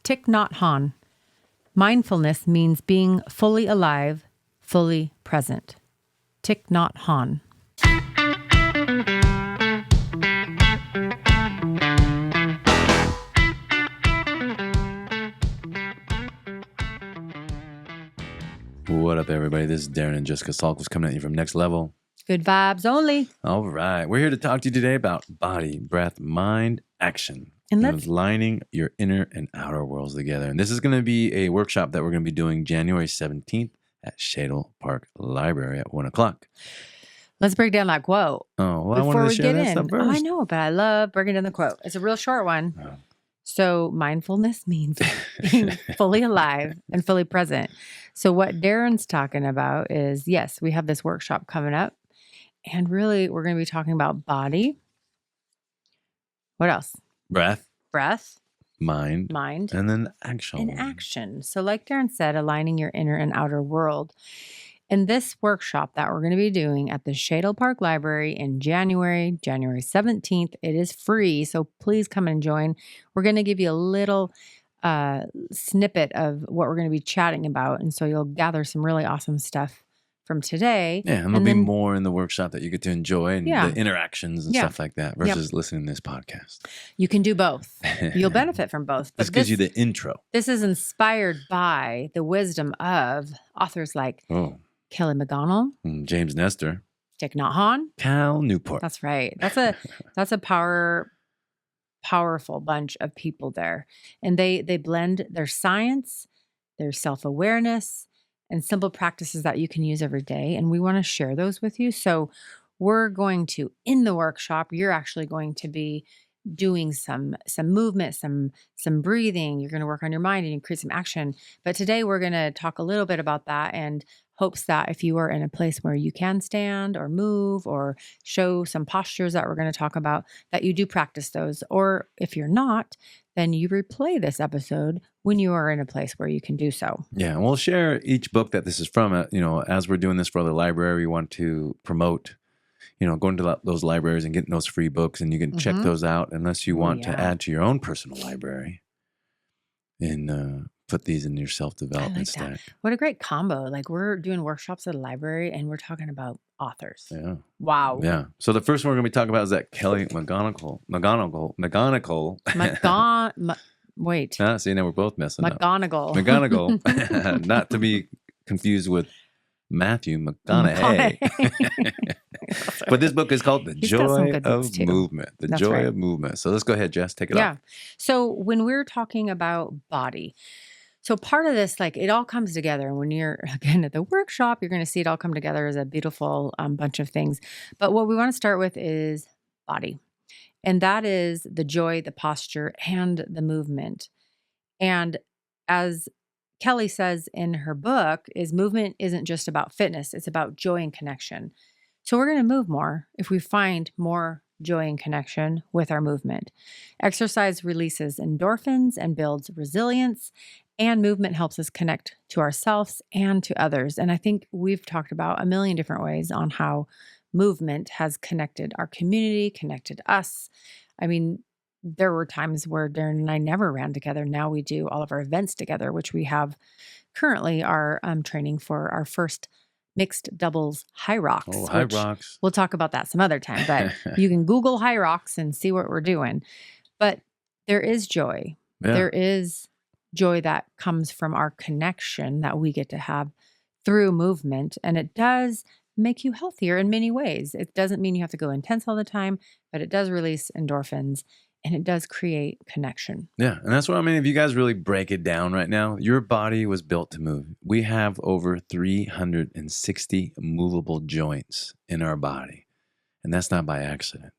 Thich Nhat Hanh. Mindfulness means being fully alive, fully present. Thich Nhat Hanh. What up, everybody? This is Darren and Jessica Salquist coming at you from Next Level. Good vibes only. All right. We're here to talk to you today about body, breath, mind, action. And let's aligning your inner and outer worlds together. And this is going to be a workshop that we're going to be doing January 17th at Shadle Park Library at 1 o'clock. Let's break down that quote. Oh, well, I before wanted to we share get that in. stuff first. I know, but I love breaking down the quote. It's a real short one. Oh. So mindfulness means being fully alive and fully present. So what Darren's talking about is, yes, we have this workshop coming up. And really, we're going to be talking about body. What else? Breath, Mind. and then action. And action. So like Darren said, aligning your inner and outer world. In this workshop that we're going to be doing at the Shadle Park Library in January 17th, it is free. So please come and join. We're going to give you a little snippet of what we're going to be chatting about. And so you'll gather some really awesome stuff from today. Yeah, and there'll be more in the workshop that you get to enjoy and the interactions and stuff like that versus listening to this podcast. You can do both. You'll benefit from both. This gives you the intro. This is inspired by the wisdom of authors like Kelly McGonigal, James Nestor, Thich Nhat Hanh, Cal Newport. That's right. That's a powerful bunch of people there. And they blend their science, their self-awareness, and simple practices that you can use every day. And we want to share those with you. So we're going to, in the workshop, you're actually going to be doing some movement, some breathing. You're going to work on your mind and create some action. But today we're going to talk a little bit about that and hopes that if you are in a place where you can stand or move or show some postures that we're going to talk about, that you do practice those. Or if you're not, then you replay this episode when you are in a place where you can do so. Yeah, and we'll share each book that this is from. As we're doing this for the library, we want to promote, going to those libraries and getting those free books, and you can check those out unless you want to add to your own personal library and put these in your self-development stack. What a great combo. Like we're doing workshops at a library and we're talking about authors. Yeah. Wow. Yeah. So the first one we're going to be talking about is that Kelly McGonigal. Wait. See, now we're both messing up. McGonigal. Not to be confused with Matthew McConaughey. But this book is called The Joy of Movement. The Joy of Movement. So let's go ahead, Jess. Take it off. Yeah. So when we're talking about body, so part of this, like it all comes together. When you're, again, at the workshop, you're going to see it all come together as a beautiful bunch of things. But what we want to start with is body. And that is the joy, the posture, and the movement. And as Kelly says in her book, is movement isn't just about fitness. It's about joy and connection. So we're going to move more if we find more joy and connection with our movement. Exercise releases endorphins and builds resilience, and movement helps us connect to ourselves and to others. And I think we've talked about a million different ways on how movement has connected our community, connected us. I mean, there were times where Darren and I never ran together. Now we do all of our events together, which we have currently are training for our first mixed doubles high rocks. Oh, high rocks. We'll talk about that some other time, but you can Google high rocks and see what we're doing. But there is joy. Yeah. There is joy that comes from our connection that we get to have through movement. And it does make you healthier in many ways. It doesn't mean you have to go intense all the time, but it does release endorphins. And it does create connection. Yeah. And that's what I mean. If you guys really break it down right now, your body was built to move. We have over 360 movable joints in our body. And that's not by accident.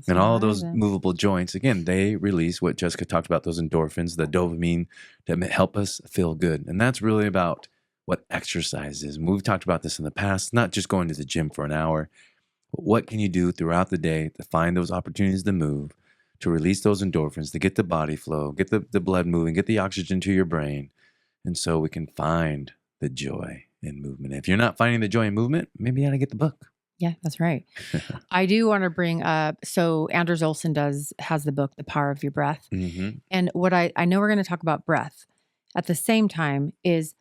And all those movable joints, again, they release what Jessica talked about, those endorphins, the dopamine that help us feel good. And that's really about what exercise is. And we've talked about this in the past, not just going to the gym for an hour. But what can you do throughout the day to find those opportunities to move, to release those endorphins, to get the body flow, get the blood moving, get the oxygen to your brain. And so we can find the joy in movement. If you're not finding the joy in movement, maybe you ought to get the book. Yeah, that's right. I do want to bring up, so Anders Olsen has the book, The Power of Your Breath. Mm-hmm. And what I know we're going to talk about breath at the same time is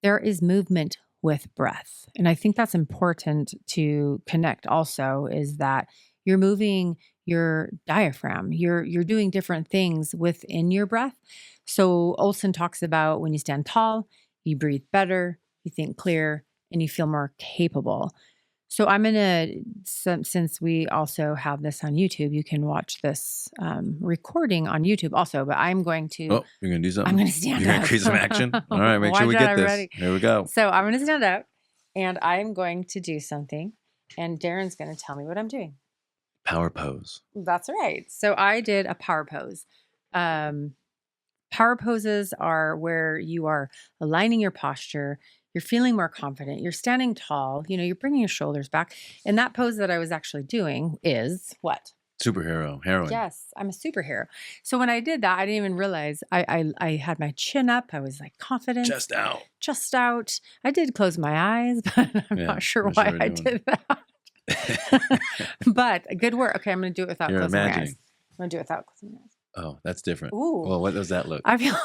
there is movement with breath. And I think that's important to connect also, is that you're moving your diaphragm. You're doing different things within your breath. So Olson talks about when you stand tall, you breathe better, you think clear, and you feel more capable. So I'm going to, since we also have this on YouTube, you can watch this recording on YouTube also, but I'm going to, Oh, you're going to do something? I'm going to stand You're up. going to create some action? All right, make Watch sure we out, get I'm this. ready. Here we go. So I'm going to stand up and I'm going to do something, and Darren's going to tell me what I'm doing. Power pose. That's right. So I did a power pose. Power poses are where you are aligning your posture. You're feeling more confident. You're standing tall. You're bringing your shoulders back. And that pose that I was actually doing is what? Superhero, heroine. Yes, I'm a superhero. So when I did that, I didn't even realize I had my chin up. I was like confident. Just out. Just out. I did close my eyes, but I'm not sure why I did that. But good work. Okay, I'm going to do it without closing my eyes. I'm going to do it without closing my eyes. Oh, that's different. Ooh. Well, what does that look? I feel.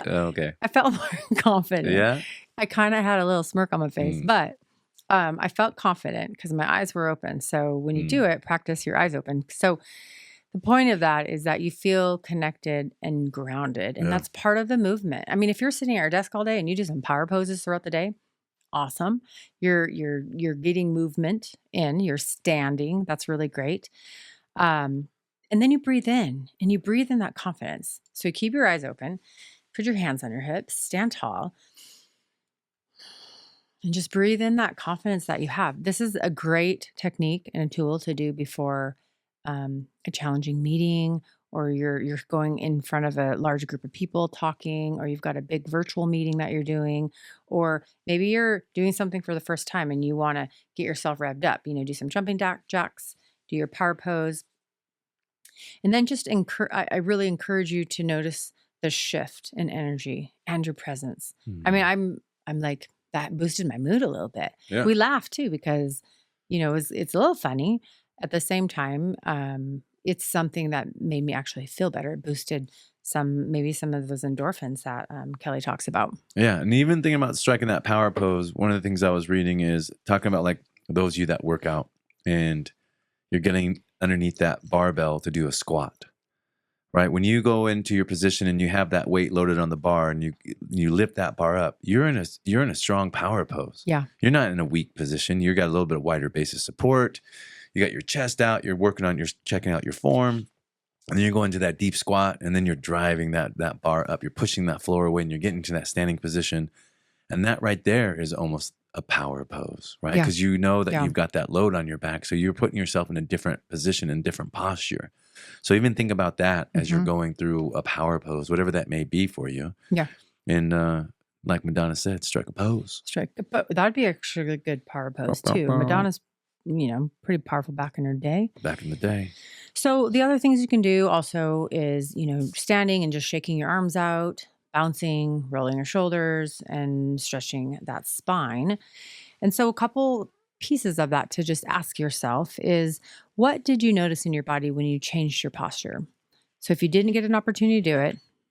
Okay. I felt more confident. Yeah. I kind of had a little smirk on my face, but I felt confident because my eyes were open. So when you do it, practice your eyes open. So the point of that is that you feel connected and grounded, and that's part of the movement. I mean, if you're sitting at your desk all day and you do some power poses throughout the day, awesome. You're getting movement in. You're standing. That's really great. And then you breathe in, and you breathe in that confidence. So you keep your eyes open, put your hands on your hips, stand tall, and just breathe in that confidence that you have. This is a great technique and a tool to do before a challenging meeting, or you're going in front of a large group of people talking, or you've got a big virtual meeting that you're doing, or maybe you're doing something for the first time and you want to get yourself revved up. Do some jumping jacks, do your power pose. And then just I really encourage you to notice the shift in energy and your presence. I mean, I'm like, that boosted my mood a little bit. Yeah. We laughed too because, it's a little funny. At the same time, it's something that made me actually feel better. It boosted maybe some of those endorphins that Kelly talks about. Yeah. And even thinking about striking that power pose, one of the things I was reading is talking about like those of you that work out and you're getting underneath that barbell to do a squat, right? When you go into your position and you have that weight loaded on the bar and you lift that bar up, you're in a strong power pose. Yeah. You're not in a weak position. You got a little bit of wider base of support. You got your chest out. You're checking out your form. And then you're going to that deep squat, and then you're driving that bar up. You're pushing that floor away, and you're getting to that standing position. And that right there is almost a power pose, right? Because you know that you've got that load on your back. So you're putting yourself in a different position and different posture. So even think about that as you're going through a power pose, whatever that may be for you. Yeah. And like Madonna said, strike a pose. That would be actually a good power pose too. Madonna's, pretty powerful back in her day. Back in the day. So the other things you can do also is, standing and just shaking your arms out, bouncing, rolling your shoulders, and stretching that spine. And so a couple pieces of that to just ask yourself is, what did you notice in your body when you changed your posture? So if you didn't get an opportunity to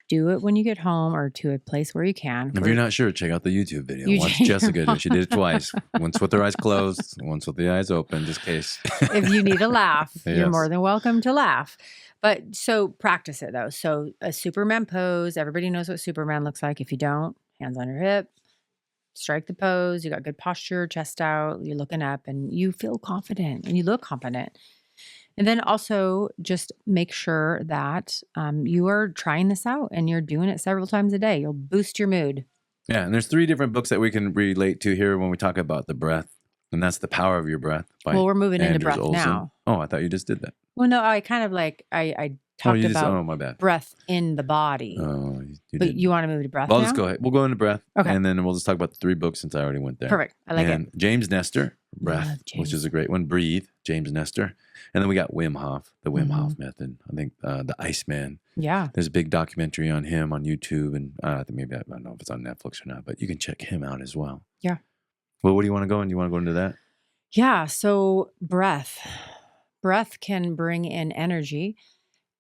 do it when you get home or to a place where you can. If you're not sure, check out the YouTube video. Watch Jessica do it. She did it twice. Once with her eyes closed, once with the eyes open, just in case. If you need a laugh, you're more than welcome to laugh. But so practice it though. So a Superman pose, everybody knows what Superman looks like. If you don't, hands on your hip, strike the pose. You got good posture, chest out, you're looking up and you feel confident and you look confident. And then also just make sure that you are trying this out and you're doing it several times a day. You'll boost your mood. Yeah. And there's 3 different books that we can relate to here when we talk about the breath. And that's The Power of Your Breath. Well, we're moving into breath now. Oh, I thought you just did that. Well, no, I kind of I talked about my bad. Breath in the body. Oh, you but did. You want to move to breath Well, now? let's go ahead. We'll go into breath. Okay. And then we'll just talk about the 3 books since I already went there. Perfect. I like it. James Nestor, Breath, which is a great one. Breathe, James Nestor. And then we got Wim Hof, the Wim Hof method. I think the Iceman. Yeah. There's a big documentary on him on YouTube. And I don't know if it's on Netflix or not, but you can check him out as well. Yeah. Well, what do you want to go in? You want to go into that? Yeah. So breath. Breath can bring in energy,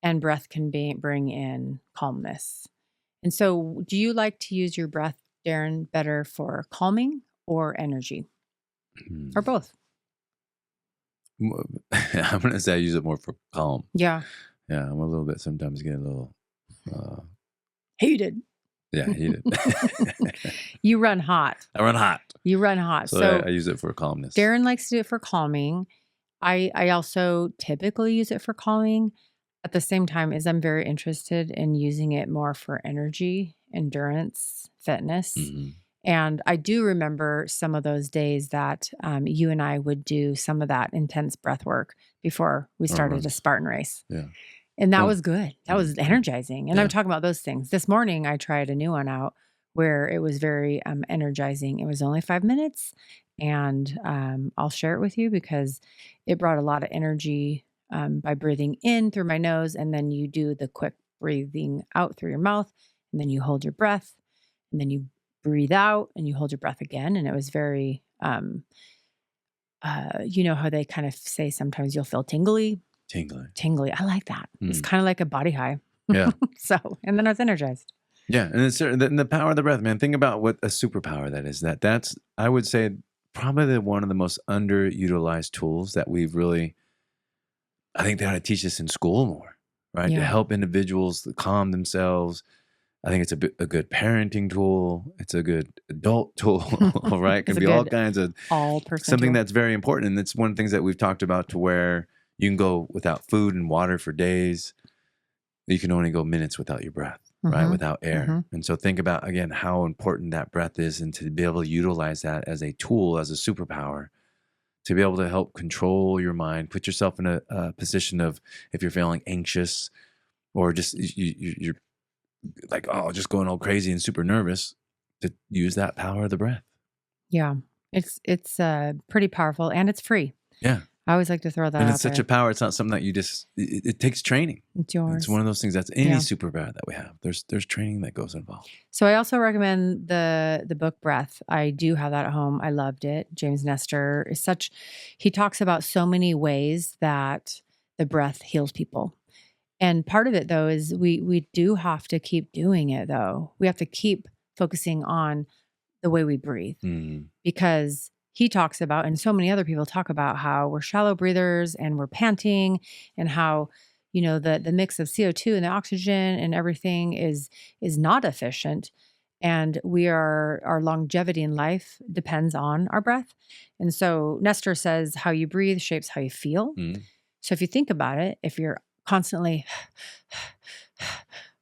and breath can bring in calmness. And so, do you like to use your breath, Darren, better for calming or energy, or Hmm. both? I'm going to say I use it more for calm. Yeah. Yeah, I'm a little bit, sometimes get a little, uh, Heated. yeah, heated. You run hot. I run hot. You run hot. So So I use it for calmness. Darren likes to do it for calming. I also typically use it for calming. At the same time, as I'm very interested in using it more for energy, endurance, fitness. Mhm. And I do remember some of those days that you and I would do some of that intense breath work before we Or started a runs. Spartan race. Yeah. And that Well, was good. That was energizing. And Yeah. I'm talking about those things. This morning, I tried a new one out where it was very energizing. It was only 5 minutes. And I'll share it with you because it brought a lot of energy by breathing in through my nose. And then you do the quick breathing out through your mouth. And then you hold your breath. And then you breathe out and you hold your breath again. And it was very, you know how they kind of say sometimes you'll feel tingly. Tingling. I like that. It's Mm. kind of like a body high. Yeah. So, and then I was energized. Yeah. And it's the power of the breath, man. Think about what a superpower that is. That's, I would say, probably one of the most underutilized tools that we've really, I think they ought to teach us in school more, right? To Yeah. help individuals to calm themselves. I think it's a good parenting tool. It's a good adult tool, right? It It's can a be all good kinds of all-person something tool. that's very important. And it's one of the things that we've talked about, to where you can go without food and water for days. You can only go minutes without your breath, right? Mhm. Without air. Mhm. And so think about, again, how important that breath is, and to be able to utilize that as a tool, as a superpower, to be able to help control your mind, put yourself in a position of, if you're feeling anxious or just you're like, oh, just going all crazy and super nervous, to use that power of the breath. Yeah. It's pretty powerful and it's free. Yeah. I always like to throw that And out it's such there. a power. It's not something that you just, it takes training. It's yours. It's one of those things that's any Yeah. superpower that we have. There's training that goes involved. So I also recommend the book Breath. I do have that at home. I loved it. James Nestor is he talks about so many ways that the breath heals people. And part of it though is we do have to keep doing it though. We have to keep focusing on the way we breathe, Mm. because he talks about, and so many other people talk about, how we're shallow breathers and we're panting, and how, you know, the mix of CO2 and the oxygen and everything is not efficient. And our longevity in life depends on our breath. And so Nestor says how you breathe shapes how you feel. Mm. So if you think about it, if you're constantly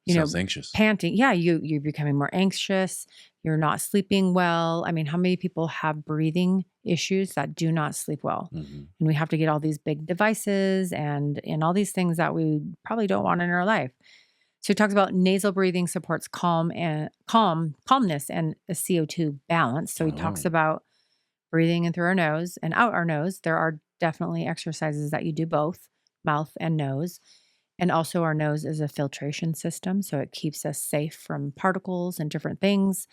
Sounds anxious. panting, yeah, you're becoming more anxious. You're not sleeping well. I mean, how many people have breathing issues that do not sleep well? Mhm. And we have to get all these big devices and all these things that we probably don't want in our life. So he talks about nasal breathing supports calmness and a CO2 balance. So he talks Oh. about breathing in through our nose and out our nose. There are definitely exercises that you do both, mouth and nose. And also our nose is a filtration system, so it keeps us safe from particles and different things.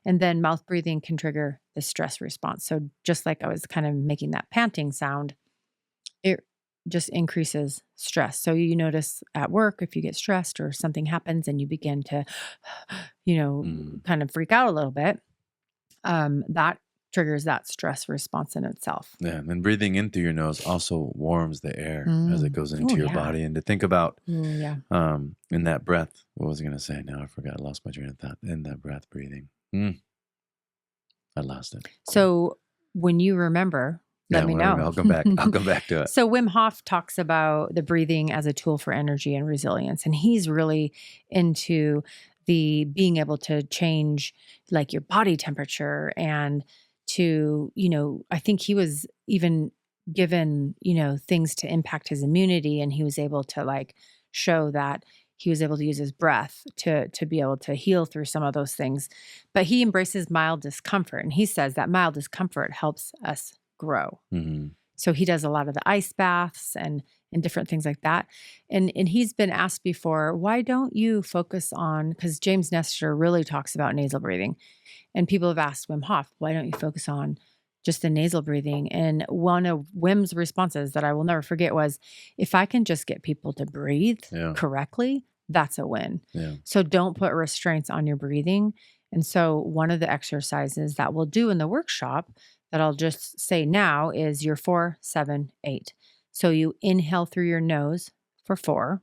And then mouth breathing can trigger the stress response. So just like I was kind of making that panting sound, it just increases stress. So you notice at work, if you get stressed or something happens and you begin to, kind of freak out a little bit, that triggers that stress response in itself. Yeah, and then breathing in through your nose also warms the air as it goes into Oh, your yeah. body. And to think about, Yeah. in that breath, what was I going to say? Now I forgot. I lost my train of thought. In that breath, breathing. I lost it. So when you remember, let me know. I'll come back. I'll come back to it. So Wim Hof talks about the breathing as a tool for energy and resilience. And he's really into the being able to change like your body temperature, and to, I think he was even given, things to impact his immunity. And he was able to like show that he was able to use his breath to be able to heal through some of those things. But he embraces mild discomfort. And he says that mild discomfort helps us grow. Mhm. So he does a lot of the ice baths and different things like that. And he's been asked before, why don't you focus on, because James Nestor really talks about nasal breathing. And people have asked Wim Hof, why don't you focus on just the nasal breathing. And one of Wim's responses that I will never forget was, if I can just get people to breathe correctly, that's a win. Yeah. So don't put restraints on your breathing. And so one of the exercises that we'll do in the workshop that I'll just say now is your 4, 7, 8. So you inhale through your nose for 4.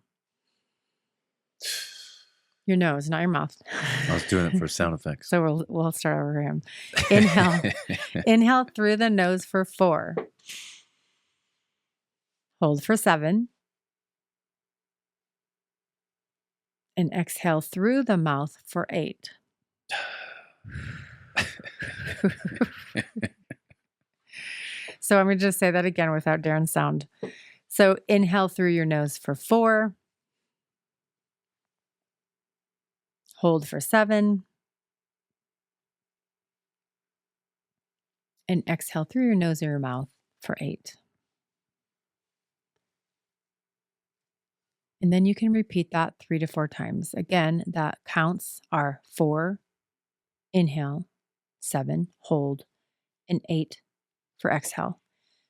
Your nose, not your mouth. I was doing it for sound effects. So we'll start over him. Inhale through the nose for 4. Hold for 7. And exhale through the mouth for 8. So I'm going to just say that again without Darren's sound. So inhale through your nose for 4. Hold for 7. And exhale through your nose or your mouth for 8. And then you can repeat that 3 to 4 times. Again, that counts are 4, inhale, 7, hold, and 8 for exhale.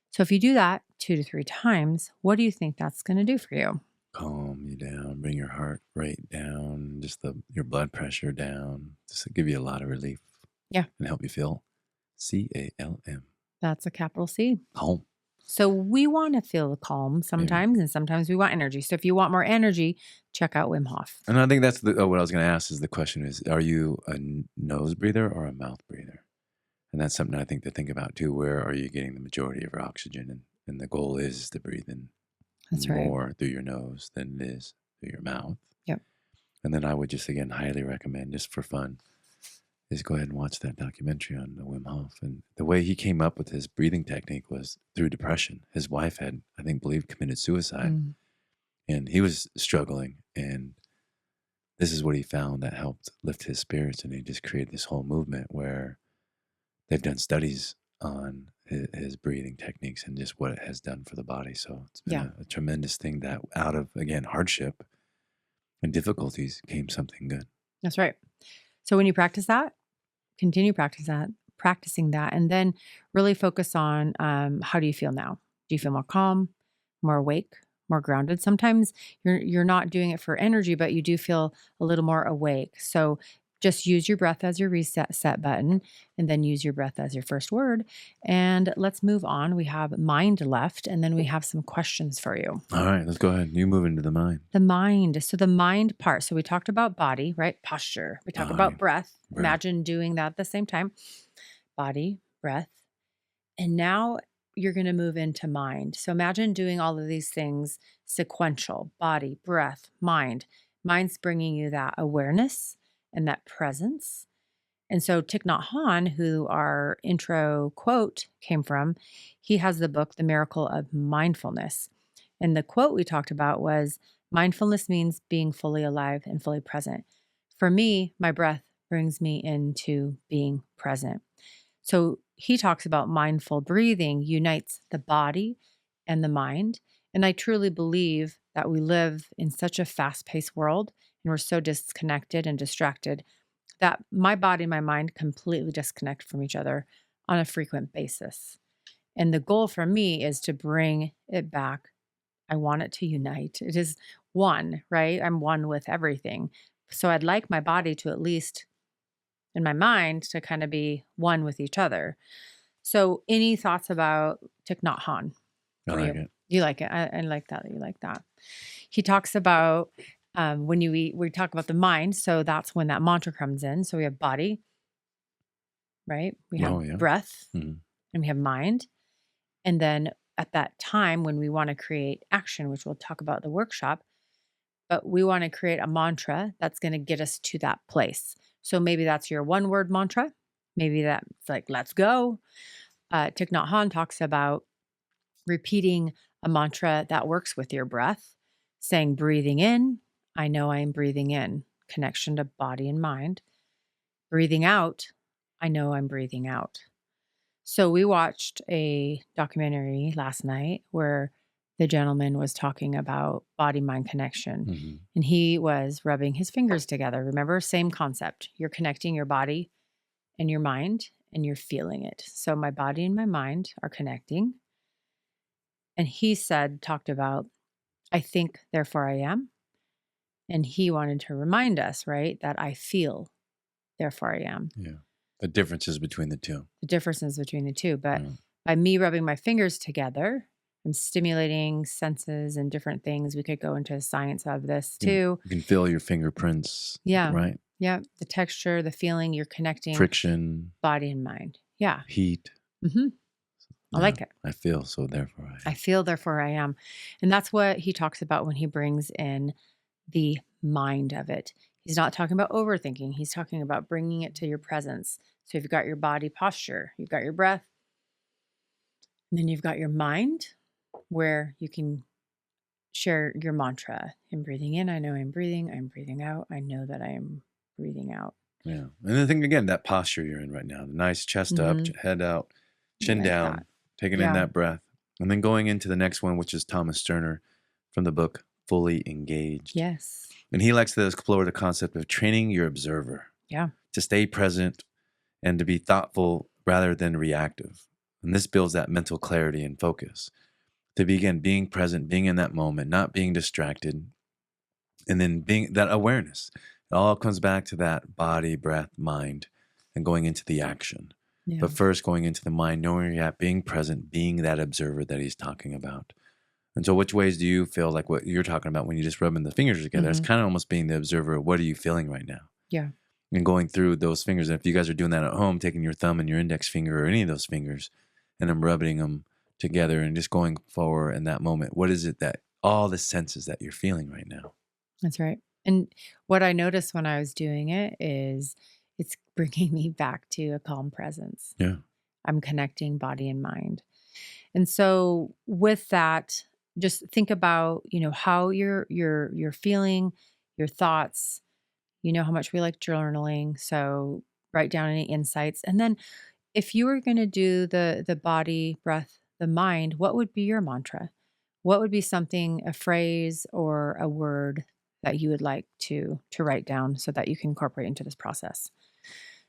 So if you do that 2 to 3 times, what do you think that's going to do for you? Calm you down, bring your heart rate down, just your blood pressure down, just to give you a lot of relief. Yeah. And help you feel CALM. That's a capital C. Calm. So we want to feel calm sometimes, and sometimes we want energy. So if you want more energy, check out Wim Hof. And I think that's what I was going to ask is the question is, are you a nose breather or a mouth breather? And that's something I think to think about too. Where are you getting the majority of your oxygen? And the goal is to breathe in more through your nose than it is through your mouth. Yep. And then I would just, again, highly recommend, just for fun, is go ahead and watch that documentary on Wim Hof. And the way he came up with his breathing technique was through depression. His wife had, I think, committed suicide. And he was struggling. And this is what he found that helped lift his spirits. And he just created this whole movement where they've done studies on his breathing techniques and just what it has done for the body. So it's been a tremendous thing that out of, again, hardship and difficulties came something good. That's right. So when you practice that, continue practicing that, and then really focus on how do you feel now? Do you feel more calm, more awake, more grounded? Sometimes you're not doing it for energy, but you do feel a little more awake. So just use your breath as your reset button, and then use your breath as your first word. And let's move on. We have mind left, and then we have some questions for you. All right, let's go ahead. You move into the mind. The mind. So the mind part. So we talked about body, right? Posture. We talked about breath. Imagine doing that at the same time. Body, breath. And now you're going to move into mind. So imagine doing all of these things sequential: body, breath, mind. Mind's bringing you that awareness and that presence. And so Thich Nhat Hanh, who our intro quote came from, he has the book, The Miracle of Mindfulness. And the quote we talked about was, mindfulness means being fully alive and fully present. For me, my breath brings me into being present. So he talks about mindful breathing unites the body and the mind. And I truly believe that we live in such a fast-paced world, and we're so disconnected and distracted that my body and my mind completely disconnect from each other on a frequent basis. And the goal for me is to bring it back. I want it to unite. It is one, right? I'm one with everything. So I'd like my body to, at least in my mind, to kind of be one with each other. So any thoughts about Thich Nhat Hanh? I like it. You like it. I like that. You like that. He talks about when you eat, we talk about the mind. So that's when that mantra comes in. So we have body, right? We have breath, and we have mind. And then at that time when we want to create action, which we'll talk about in the workshop, but we want to create a mantra that's going to get us to that place. So maybe that's your one word mantra. Maybe that's like, let's go. Thich Nhat Hanh talks about repeating a mantra that works with your breath, saying breathing in, I know I am breathing in, connection to body and mind. Breathing out, I know I'm breathing out. So we watched a documentary last night where the gentleman was talking about body-mind connection, and he was rubbing his fingers together. Remember, same concept. You're connecting your body and your mind, and you're feeling it. So my body and my mind are connecting. And he talked about, I think, therefore I am. And he wanted to remind us, right, that I feel, therefore I am. Yeah. The differences between the two. The differences between the two. But Yeah. by me rubbing my fingers together, I'm stimulating senses and different things. We could go into science of this too. You can feel your fingerprints. Yeah. Right? Yeah. The texture, the feeling, you're connecting Friction, body and mind. Yeah. heat. Mm-hmm. I like it. I feel, so therefore I am. I feel, therefore I am. And that's what he talks about when he brings in the mind of it. He's not talking about overthinking. He's talking about bringing it to your presence. So you've got your body posture, you've got your breath, and then you've got your mind where you can share your mantra. I'm breathing in. I know I'm breathing out. I know that I am breathing out. Yeah. And the thing, again, that posture you're in right now, the nice chest up, head out, chin Like down, that. taking in that breath. And then going into the next one, which is Thomas Sterner from the book, Fully Engaged. Yes. And he likes to explore the concept of training your observer. Yeah. To stay present and to be thoughtful rather than reactive. And this builds that mental clarity and focus. To begin being present, being in that moment, not being distracted, and then being that awareness. It all comes back to that body, breath, mind, and going into the action. Yeah. But first going into the mind, knowing where you're at, being present, being that observer that he's talking about. And so which ways do you feel like what you're talking about when you just rubbing the fingers together? It's kind of almost being the observer. What are you feeling right now? Yeah. And going through those fingers. And if you guys are doing that at home, taking your thumb and your index finger or any of those fingers and I'm rubbing them together and just going forward in that moment, what is it that all the senses that you're feeling right now? That's right. And what I noticed when I was doing it is it's bringing me back to a calm presence. Yeah. I'm connecting body and mind. And so with that, just think about, how you're feeling, your thoughts. You know how much we like journaling. So write down any insights. And then if you were going to do the body, breath, the mind, what would be your mantra? What would be something, a phrase or a word that you would like to write down so that you can incorporate into this process?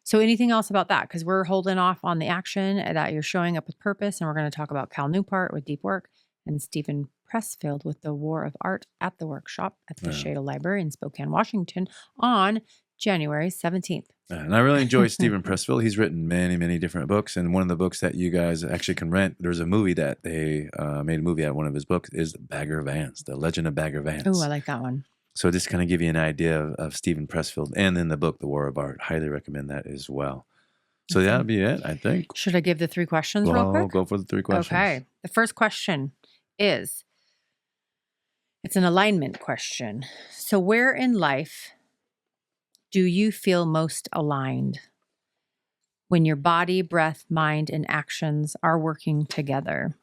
So anything else about that? Because we're holding off on the action that you're showing up with purpose. And we're going to talk about Cal Newport with deep work and Stephen Pressfield with the War of Art at the workshop at the Shadle Library in Spokane, Washington on January 17th. And I really enjoy Stephen Pressfield. He's written many, many different books. And one of the books that you guys actually can rent, there's a movie that they made a movie out of one of his books, is Bagger Vance, The Legend of Bagger Vance. Oh, I like that one. So just kind of give you an idea of Stephen Pressfield. And then the book, The War of Art. Highly recommend that as well. So that'll be it, I think. Should I give the 3 questions real quick? Go for the 3 questions. Okay. The first question is, it's an alignment question. So where in life do you feel most aligned? When your body, breath, mind, and actions are working together?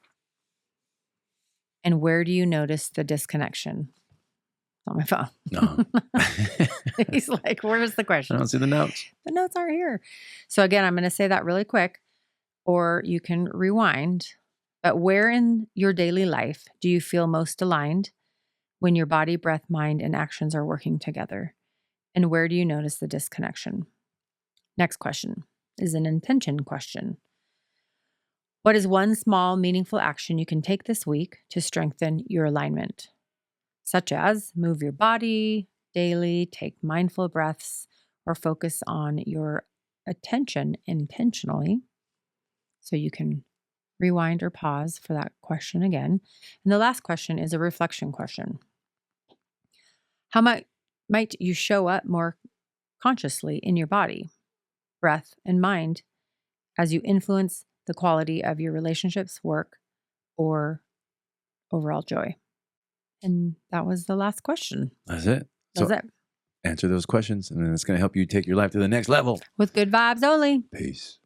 And where do you notice the disconnection? It's on my phone. No. He's like, where's the question? I don't see the notes. The notes aren't here. So again, I'm going to say that really quick, or you can rewind. But where in your daily life do you feel most aligned when your body, breath, mind, and actions are working together? And where do you notice the disconnection? Next question is an intention question. What is one small, meaningful action you can take this week to strengthen your alignment? Such as move your body daily, take mindful breaths, or focus on your attention intentionally. So you can rewind or pause for that question again. And the last question is a reflection question. How might you show up more consciously in your body, breath, and mind as you influence the quality of your relationships, work, or overall joy? And that was the last question. That's it. That's it. Answer those questions, and then it's going to help you take your life to the next level. With good vibes only. Peace.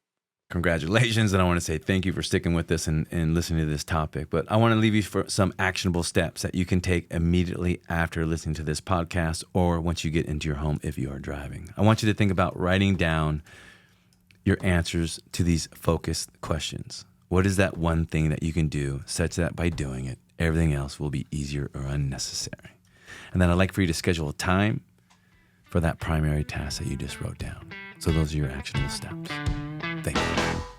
Congratulations, and I want to say thank you for sticking with us and listening to this topic. But I want to leave you for some actionable steps that you can take immediately after listening to this podcast or once you get into your home if you are driving. I want you to think about writing down your answers to these focused questions. What is that one thing that you can do such that by doing it, everything else will be easier or unnecessary? And then I'd like for you to schedule a time for that primary task that you just wrote down. So those are your actionable steps. Thank you.